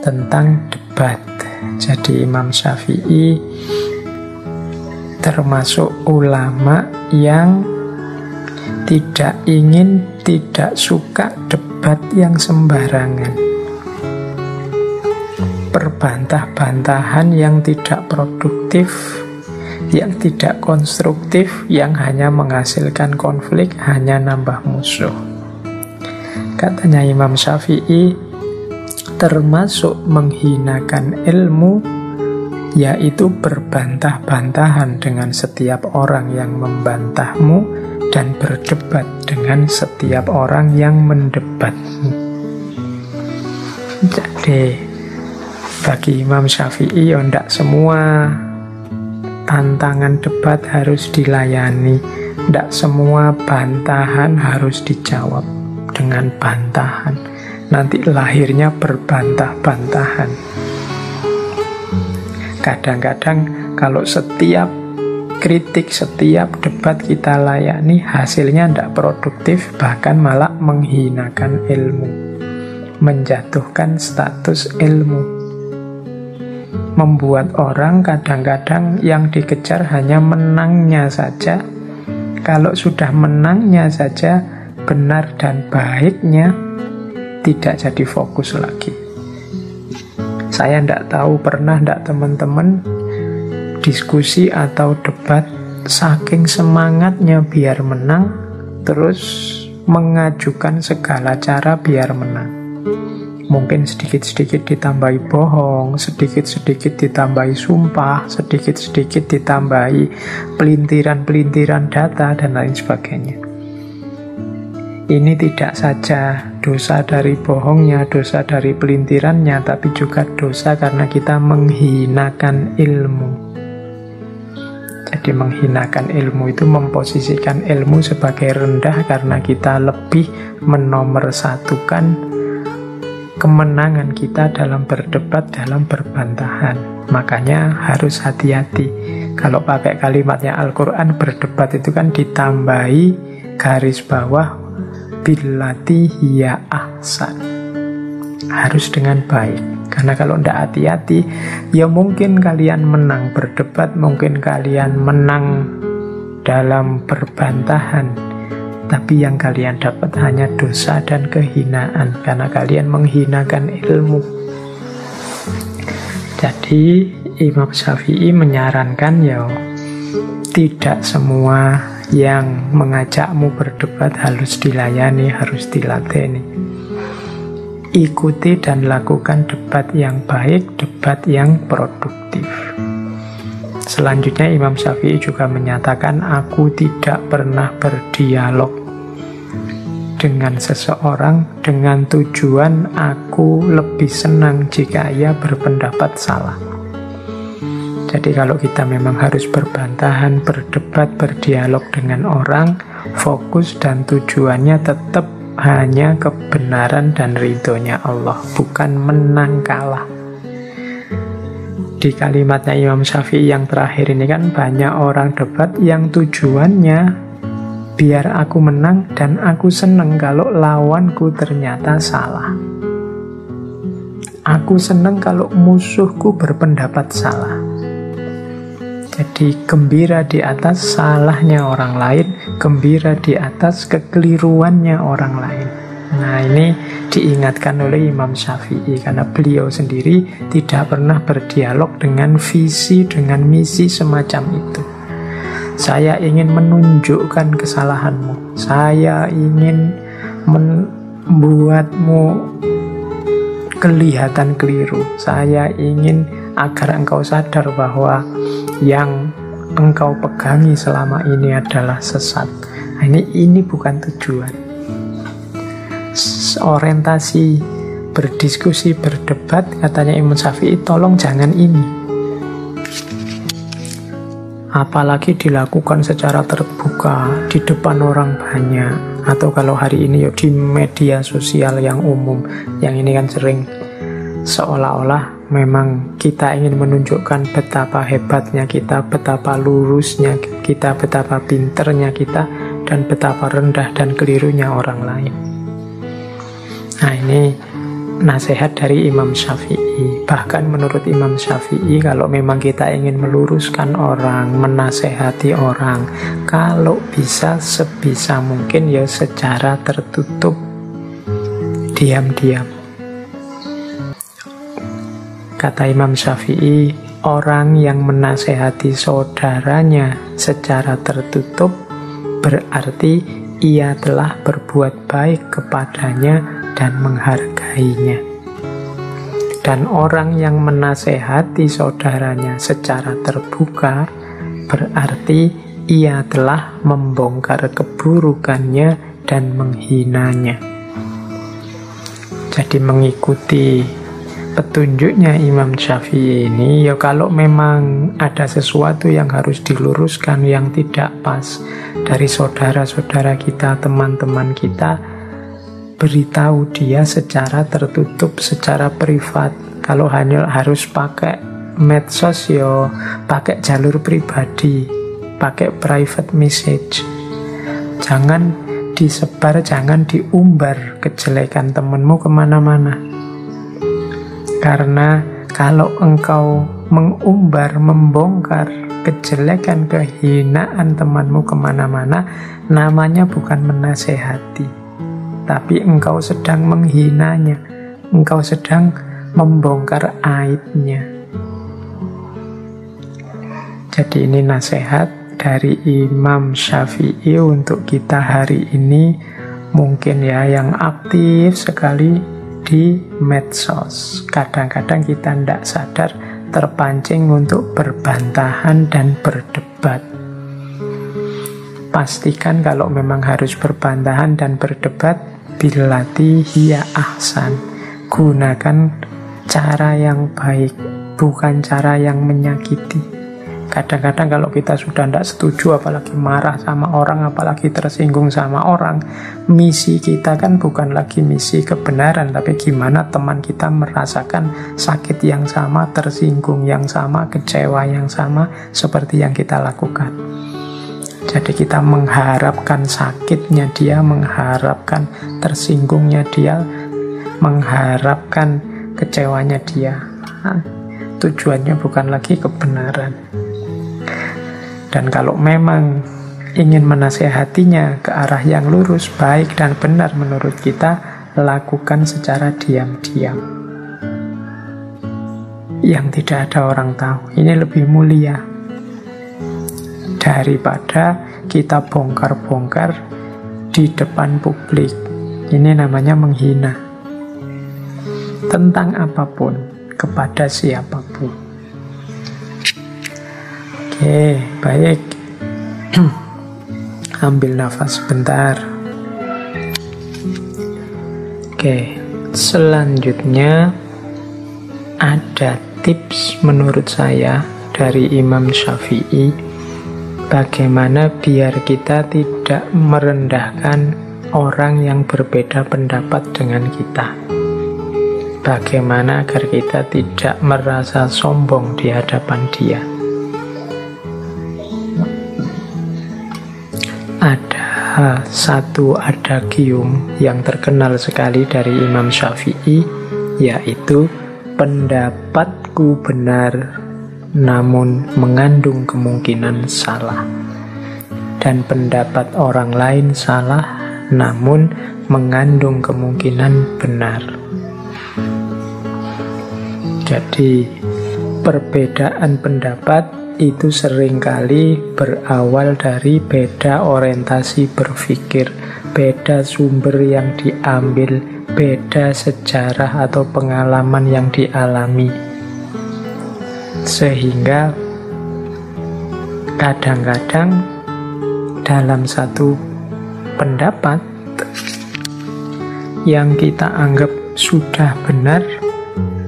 tentang debat. Jadi Imam Syafi'i termasuk ulama yang tidak suka debat yang sembarangan, perbantah-bantahan yang tidak produktif, yang tidak konstruktif, yang hanya menghasilkan konflik, hanya nambah musuh. Katanya Imam Syafi'i, termasuk menghinakan ilmu yaitu berbantah-bantahan dengan setiap orang yang membantahmu dan berdebat dengan setiap orang yang mendebatmu. Jadi bagi Imam Syafi'i, tidak semua tantangan debat harus dilayani, tidak semua bantahan harus dijawab dengan bantahan. Nanti lahirnya berbantah-bantahan. Kadang-kadang kalau setiap kritik, setiap debat kita layani, hasilnya tidak produktif, bahkan malah menghinakan ilmu, menjatuhkan status ilmu, membuat orang kadang-kadang yang dikejar hanya menangnya saja. Kalau sudah menangnya saja, benar dan baiknya tidak jadi fokus lagi. Saya tidak tahu, pernah tidak teman-teman diskusi atau debat saking semangatnya biar menang, terus mengajukan segala cara biar menang. Mungkin sedikit-sedikit ditambahi bohong, sedikit-sedikit ditambahi sumpah, sedikit-sedikit ditambahi pelintiran-pelintiran data, dan lain sebagainya. Ini tidak saja dosa dari bohongnya, dosa dari pelintirannya, tapi juga dosa karena kita menghinakan ilmu. Jadi menghinakan ilmu itu memposisikan ilmu sebagai rendah karena kita lebih menomorsatukan kemenangan kita dalam berdebat, dalam berbantahan. Makanya harus hati-hati. Kalau pakai kalimatnya Al-Quran, berdebat itu kan ditambahi garis bawah billati hiya ahsan, harus dengan baik. Karena kalau tidak hati-hati, ya mungkin kalian menang berdebat, mungkin kalian menang dalam berbantahan, tapi yang kalian dapat hanya dosa dan kehinaan, karena kalian menghinakan ilmu. Jadi Imam Syafi'i menyarankan, ya tidak semua yang mengajakmu berdebat harus dilayani, harus dilateni. Ikuti dan lakukan debat yang baik, debat yang produktif. Selanjutnya Imam Syafi'i juga menyatakan, aku tidak pernah berdialog dengan seseorang dengan tujuan aku lebih senang jika ia berpendapat salah. Jadi kalau kita memang harus berbantahan, berdebat, berdialog dengan orang, fokus dan tujuannya tetap hanya kebenaran dan ridhonya Allah, bukan menang kalah. Di kalimatnya Imam Syafi'i yang terakhir ini kan banyak orang debat yang tujuannya biar aku menang dan aku senang kalau lawanku ternyata salah. Aku senang kalau musuhku berpendapat salah. Jadi gembira di atas salahnya orang lain, gembira di atas kekeliruannya orang lain. Nah, ini diingatkan oleh Imam Syafi'i karena beliau sendiri tidak pernah berdialog dengan visi, dengan misi semacam itu. Saya ingin menunjukkan kesalahanmu, saya ingin membuatmu kelihatan keliru, saya ingin agar engkau sadar bahwa yang engkau pegangi selama ini adalah sesat. Nah, ini bukan tujuan. Orientasi berdiskusi, berdebat, katanya Imam Syafi'i, tolong jangan ini. Apalagi dilakukan secara terbuka di depan orang banyak, atau kalau hari ini ya di media sosial yang umum. Yang ini kan sering seolah-olah memang kita ingin menunjukkan betapa hebatnya kita, betapa lurusnya kita, betapa pinternya kita, dan betapa rendah dan kelirunya orang lain. Nah, ini nasihat dari Imam Syafi'i. Bahkan menurut Imam Syafi'i, kalau memang kita ingin meluruskan orang, menasehati orang, kalau bisa sebisa mungkin ya secara tertutup, diam-diam. Kata Imam Syafi'i, orang yang menasehati saudaranya secara tertutup berarti ia telah berbuat baik kepadanya dan menghargainya. Dan orang yang menasehati saudaranya secara terbuka berarti ia telah membongkar keburukannya dan menghinanya. Jadi mengikuti petunjuknya Imam Syafi'i ini, ya kalau memang ada sesuatu yang harus diluruskan, yang tidak pas dari saudara-saudara kita, teman-teman kita, beritahu dia secara tertutup, secara privat. Kalau hanya harus pakai medsos, ya pakai jalur pribadi, pakai private message. Jangan disebar, jangan diumbar kejelekan temanmu kemana-mana. Karena kalau engkau mengumbar, membongkar kejelekan, kehinaan temanmu kemana-mana, namanya bukan menasehati, tapi engkau sedang menghinanya, engkau sedang membongkar aibnya. Jadi ini nasihat dari Imam Syafi'i untuk kita hari ini. Mungkin ya yang aktif sekali di medsos, kadang-kadang kita tidak sadar terpancing untuk berbantahan dan berdebat. Pastikan kalau memang harus berbantahan dan berdebat, billati hiya ahsan, gunakan cara yang baik, bukan cara yang menyakiti. Kadang-kadang kalau kita sudah tidak setuju, apalagi marah sama orang, apalagi tersinggung sama orang, misi kita kan bukan lagi misi kebenaran, tapi gimana teman kita merasakan sakit yang sama, tersinggung yang sama, kecewa yang sama seperti yang kita lakukan. Jadi kita mengharapkan sakitnya dia, mengharapkan tersinggungnya dia, mengharapkan kecewanya dia. Tujuannya bukan lagi kebenaran. Dan kalau memang ingin menasehatinya ke arah yang lurus, baik dan benar menurut kita, lakukan secara diam-diam, yang tidak ada orang tahu. Ini lebih mulia daripada kita bongkar-bongkar di depan publik. Ini namanya menghina tentang apapun, kepada siapapun. Oke, baik. Ambil nafas sebentar. Oke, selanjutnya ada tips menurut saya dari Imam Syafi'i, bagaimana biar kita tidak merendahkan orang yang berbeda pendapat dengan kita. Bagaimana agar kita tidak merasa sombong di hadapan dia. Ada satu adagium yang terkenal sekali dari Imam Syafi'i, yaitu pendapatku benar namun mengandung kemungkinan salah, dan pendapat orang lain salah namun mengandung kemungkinan benar. Jadi perbedaan pendapat itu seringkali berawal dari beda orientasi berpikir, beda sumber yang diambil, beda sejarah atau pengalaman yang dialami. Sehingga kadang-kadang dalam satu pendapat yang kita anggap sudah benar,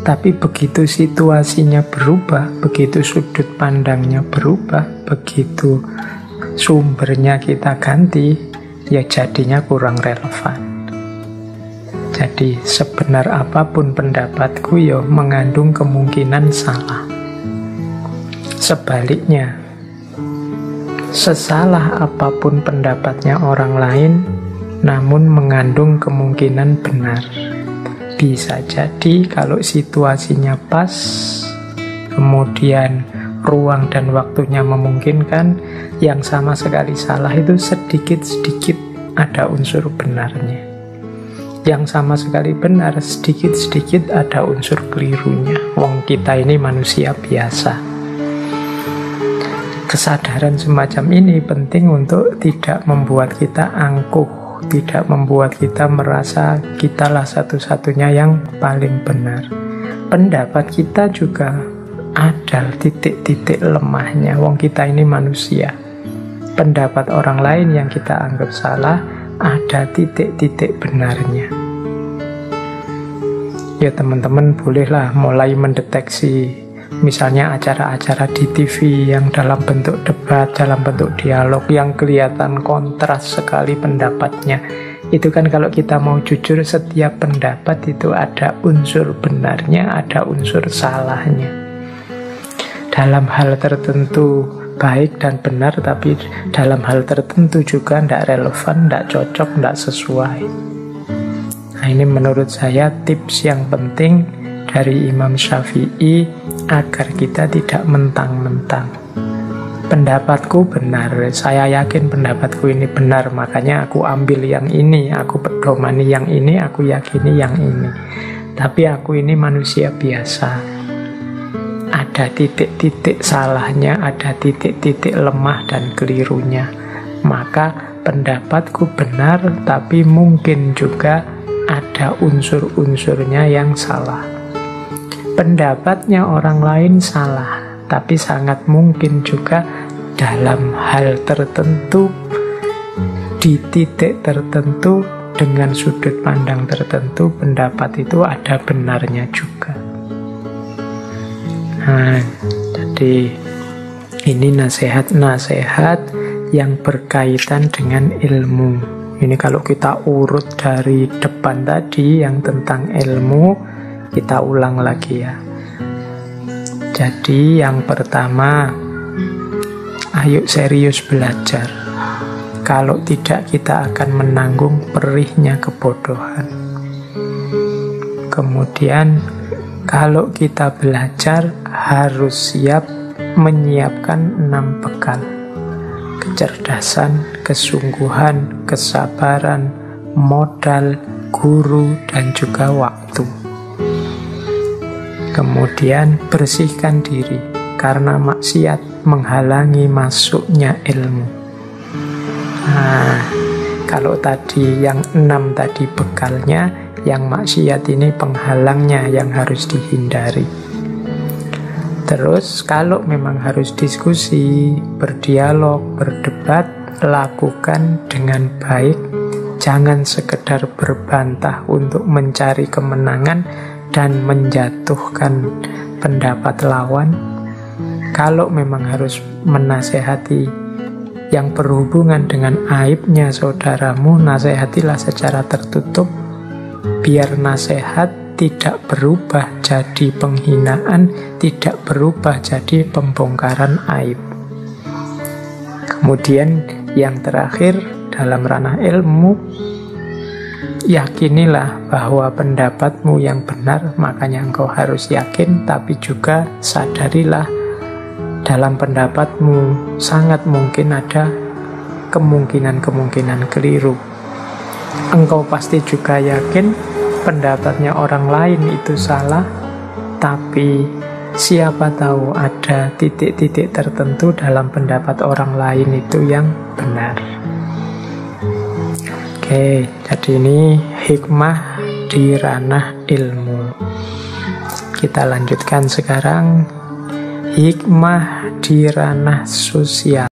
tapi begitu situasinya berubah, begitu sudut pandangnya berubah, begitu sumbernya kita ganti, ya jadinya kurang relevan. Jadi sebenar apapun pendapatku, ya mengandung kemungkinan salah. Sebaliknya, sesalah apapun pendapatnya orang lain, namun mengandung kemungkinan benar. Bisa jadi kalau situasinya pas, kemudian ruang dan waktunya memungkinkan, yang sama sekali salah itu sedikit-sedikit ada unsur benarnya. Yang sama sekali benar, sedikit-sedikit ada unsur kelirunya. Wong kita ini manusia biasa. Kesadaran semacam ini penting untuk tidak membuat kita angkuh, tidak membuat kita merasa kitalah satu-satunya yang paling benar. Pendapat kita juga ada titik-titik lemahnya. Wong kita ini manusia. Pendapat orang lain yang kita anggap salah ada titik-titik benarnya. Ya teman-teman bolehlah mulai mendeteksi misalnya acara-acara di TV yang dalam bentuk debat, dalam bentuk dialog yang kelihatan kontras sekali pendapatnya. Itu kan kalau kita mau jujur, setiap pendapat itu ada unsur benarnya, ada unsur salahnya. Dalam hal tertentu baik dan benar, tapi dalam hal tertentu juga tidak relevan, tidak cocok, tidak sesuai. Nah, ini menurut saya tips yang penting dari Imam Syafi'i agar kita tidak mentang-mentang. Pendapatku benar, saya yakin pendapatku ini benar, makanya aku ambil yang ini, aku pedomani yang ini, aku yakini yang ini. Tapi aku ini manusia biasa. Ada titik-titik salahnya, ada titik-titik lemah dan kelirunya. Maka pendapatku benar, tapi mungkin juga ada unsur-unsurnya yang salah. Pendapatnya orang lain salah, tapi sangat mungkin juga dalam hal tertentu, di titik tertentu, dengan sudut pandang tertentu, pendapat itu ada benarnya juga. Nah, jadi ini nasihat-nasihat yang berkaitan dengan ilmu. Ini kalau kita urut dari depan tadi yang tentang ilmu, kita ulang lagi ya. Jadi yang pertama, ayo serius belajar. Kalau tidak kita akan menanggung perihnya kebodohan. Kemudian kalau kita belajar harus siap menyiapkan 6 bekal. Kecerdasan, kesungguhan, kesabaran, modal, guru, dan juga waktu. Kemudian bersihkan diri, karena maksiat menghalangi masuknya ilmu. Nah, kalau tadi yang 6 tadi bekalnya, yang maksiat ini penghalangnya yang harus dihindari. Terus kalau memang harus diskusi, berdialog, berdebat, lakukan dengan baik. Jangan sekedar berbantah untuk mencari kemenangan dan menjatuhkan pendapat lawan. Kalau memang harus menasehati yang berhubungan dengan aibnya saudaramu, nasehatilah secara tertutup, biar nasihat tidak berubah jadi penghinaan, tidak berubah jadi pembongkaran aib. Kemudian yang terakhir dalam ranah ilmu, yakinilah bahwa pendapatmu yang benar, makanya engkau harus yakin, tapi juga sadarilah dalam pendapatmu sangat mungkin ada kemungkinan-kemungkinan keliru. Engkau pasti juga yakin pendapatnya orang lain itu salah, tapi siapa tahu ada titik-titik tertentu dalam pendapat orang lain itu yang benar. Oke, jadi ini hikmah di ranah ilmu. Kita lanjutkan sekarang hikmah di ranah sosial.